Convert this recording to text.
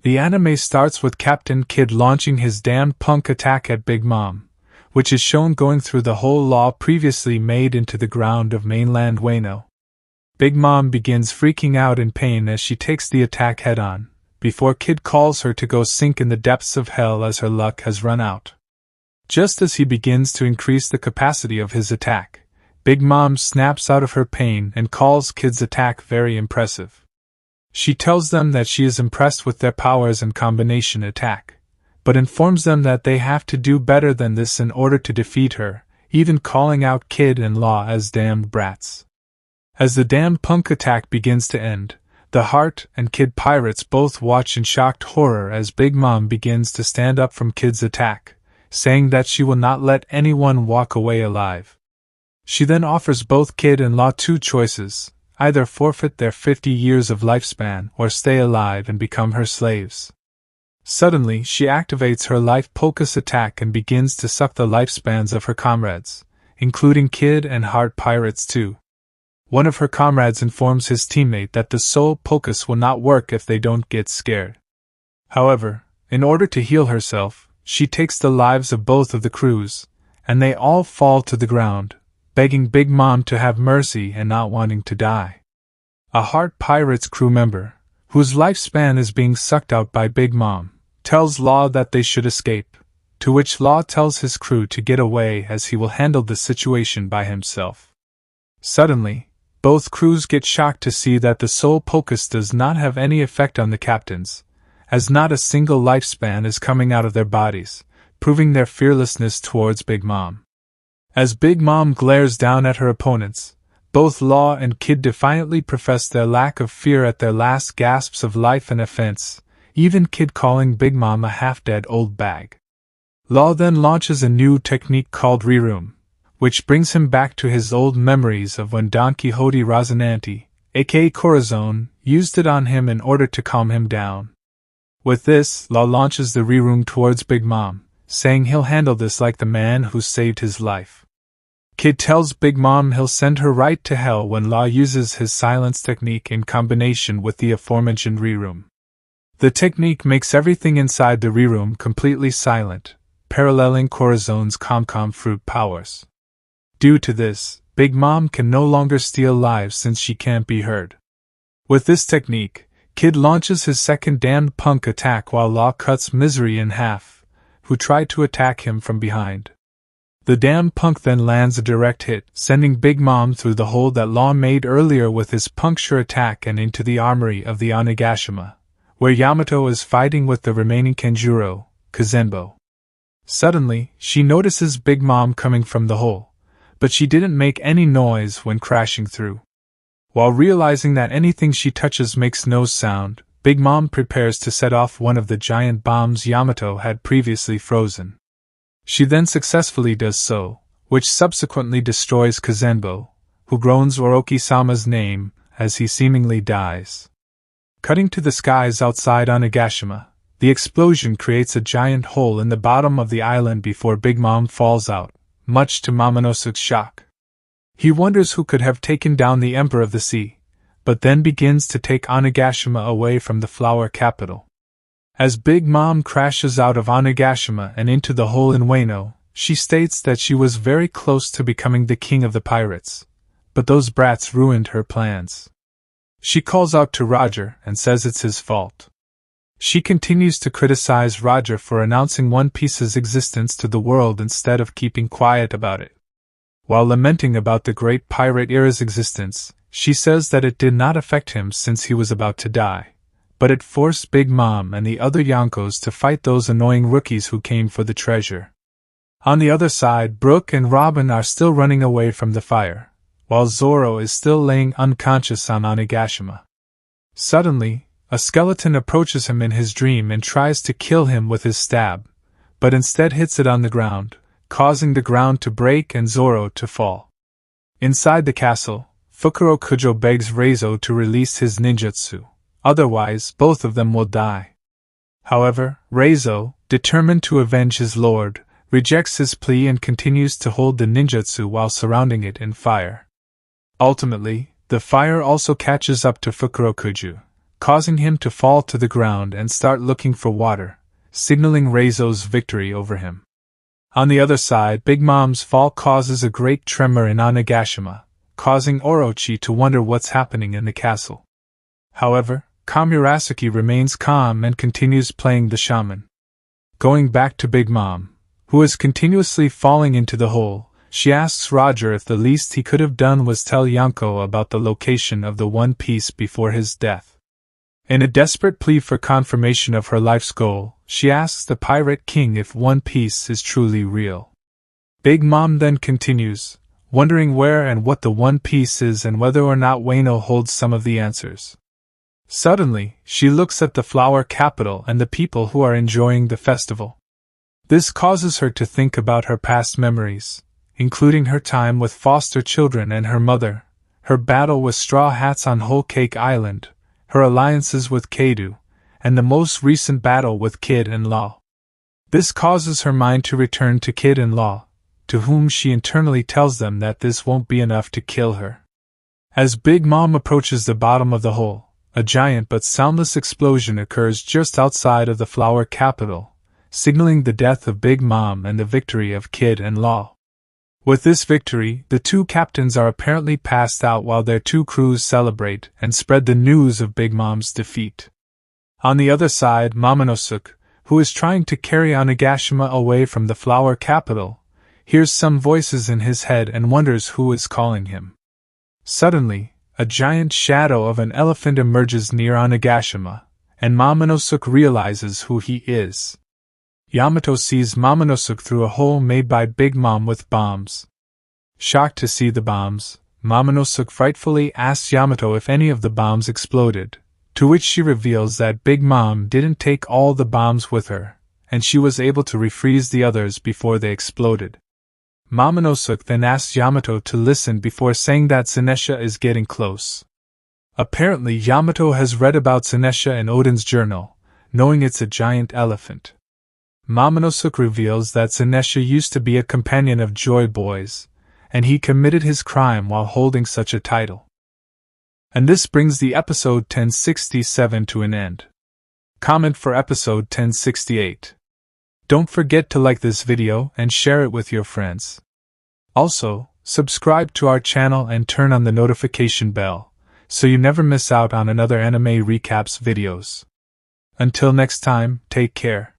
The anime starts with Captain Kid launching his damned punk attack at Big Mom, which is shown going through the hole Law previously made into the ground of mainland Wano. Big Mom begins freaking out in pain as she takes the attack head-on, before Kid calls her to go sink in the depths of hell as her luck has run out. Just as he begins to increase the capacity of his attack, Big Mom snaps out of her pain and calls Kid's attack very impressive. She tells them that she is impressed with their powers and combination attack, but informs them that they have to do better than this in order to defeat her, even calling out Kid and Law as damned brats. As the damned punk attack begins to end, the Heart and Kid pirates both watch in shocked horror as Big Mom begins to stand up from Kid's attack, saying that she will not let anyone walk away alive. She then offers both Kid and Law two choices: either forfeit their 50 years of lifespan or stay alive and become her slaves. Suddenly, she activates her life focus attack and begins to suck the lifespans of her comrades, including Kid and Heart pirates too. One of her comrades informs his teammate that the soul focus will not work if they don't get scared. However, in order to heal herself, she takes the lives of both of the crews, and they all fall to the ground, begging Big Mom to have mercy and not wanting to die. A Heart Pirates crew member, whose lifespan is being sucked out by Big Mom, tells Law that they should escape, to which Law tells his crew to get away as he will handle the situation by himself. Suddenly, both crews get shocked to see that the soul focus does not have any effect on the captains, as not a single lifespan is coming out of their bodies, proving their fearlessness towards Big Mom. As Big Mom glares down at her opponents, both Law and Kid defiantly profess their lack of fear at their last gasps of life and offense, even Kid calling Big Mom a half-dead old bag. Law then launches a new technique called Reroom, which brings him back to his old memories of when Don Quixote Rocinante, aka Corazon, used it on him in order to calm him down. With this, Law launches the Reroom towards Big Mom, saying he'll handle this like the man who saved his life. Kid tells Big Mom he'll send her right to hell when Law uses his silence technique in combination with the aforementioned Reroom. The technique makes everything inside the Reroom completely silent, paralleling Corazon's Comcom fruit powers. Due to this, Big Mom can no longer steal lives since she can't be heard. With this technique, Kid launches his second damned punk attack while Law cuts Misery in half, who tried to attack him from behind. The damned punk then lands a direct hit, sending Big Mom through the hole that Law made earlier with his puncture attack and into the armory of the Onigashima, where Yamato is fighting with the remaining Kenjuro, Kazenbo. Suddenly, she notices Big Mom coming from the hole, but she didn't make any noise when crashing through. While realizing that anything she touches makes no sound, Big Mom prepares to set off one of the giant bombs Yamato had previously frozen. She then successfully does so, which subsequently destroys Kazenbo, who groans Oroki-sama's name as he seemingly dies. Cutting to the skies outside Onigashima, the explosion creates a giant hole in the bottom of the island before Big Mom falls out, much to Momonosuke's shock. He wonders who could have taken down the Emperor of the Sea, but then begins to take Onigashima away from the flower capital. As Big Mom crashes out of Onigashima and into the hole in Wano, she states that she was very close to becoming the king of the pirates, but those brats ruined her plans. She calls out to Roger and says it's his fault. She continues to criticize Roger for announcing One Piece's existence to the world instead of keeping quiet about it. While lamenting about the Great Pirate Era's existence, she says that it did not affect him since he was about to die, but it forced Big Mom and the other Yonkos to fight those annoying rookies who came for the treasure. On the other side, Brooke and Robin are still running away from the fire, while Zoro is still laying unconscious on Onigashima. Suddenly, a skeleton approaches him in his dream and tries to kill him with his stab, but instead hits it on the ground, causing the ground to break and Zoro to fall. Inside the castle, Fukuro Kujo begs Reizo to release his ninjutsu, otherwise both of them will die. However, Reizo, determined to avenge his lord, rejects his plea and continues to hold the ninjutsu while surrounding it in fire. Ultimately, the fire also catches up to Fukuro Kujo, causing him to fall to the ground and start looking for water, signaling Reizo's victory over him. On the other side, Big Mom's fall causes a great tremor in Onigashima, causing Orochi to wonder what's happening in the castle. However, Komurasaki remains calm and continues playing the shaman. Going back to Big Mom, who is continuously falling into the hole, she asks Roger if the least he could have done was tell Yonko about the location of the One Piece before his death. In a desperate plea for confirmation of her life's goal, she asks the Pirate King if One Piece is truly real. Big Mom then continues, wondering where and what the One Piece is and whether or not Wano holds some of the answers. Suddenly, she looks at the flower capital and the people who are enjoying the festival. This causes her to think about her past memories, including her time with foster children and her mother, her battle with Straw Hats on Whole Cake Island, her alliances with Keidu, and the most recent battle with Kid and Law. This causes her mind to return to Kid and Law, to whom she internally tells them that this won't be enough to kill her. As Big Mom approaches the bottom of the hole, a giant but soundless explosion occurs just outside of the flower capital, signaling the death of Big Mom and the victory of Kid and Law. With this victory, the two captains are apparently passed out while their two crews celebrate and spread the news of Big Mom's defeat. On the other side, Momonosuke, who is trying to carry Onigashima away from the flower capital, hears some voices in his head and wonders who is calling him. Suddenly, a giant shadow of an elephant emerges near Onigashima, and Momonosuke realizes who he is. Yamato sees Momonosuke through a hole made by Big Mom with bombs. Shocked to see the bombs, Momonosuke frightfully asks Yamato if any of the bombs exploded, to which she reveals that Big Mom didn't take all the bombs with her, and she was able to refreeze the others before they exploded. Momonosuke then asks Yamato to listen before saying that Tsunesha is getting close. Apparently Yamato has read about Tsunesha in Odin's journal, knowing it's a giant elephant. Momonosuke reveals that Tsunesha used to be a companion of Joy Boy's, and he committed his crime while holding such a title. And this brings the episode 1067 to an end. Comment for episode 1068. Don't forget to like this video and share it with your friends. Also, subscribe to our channel and turn on the notification bell, so you never miss out on another anime recaps videos. Until next time, take care.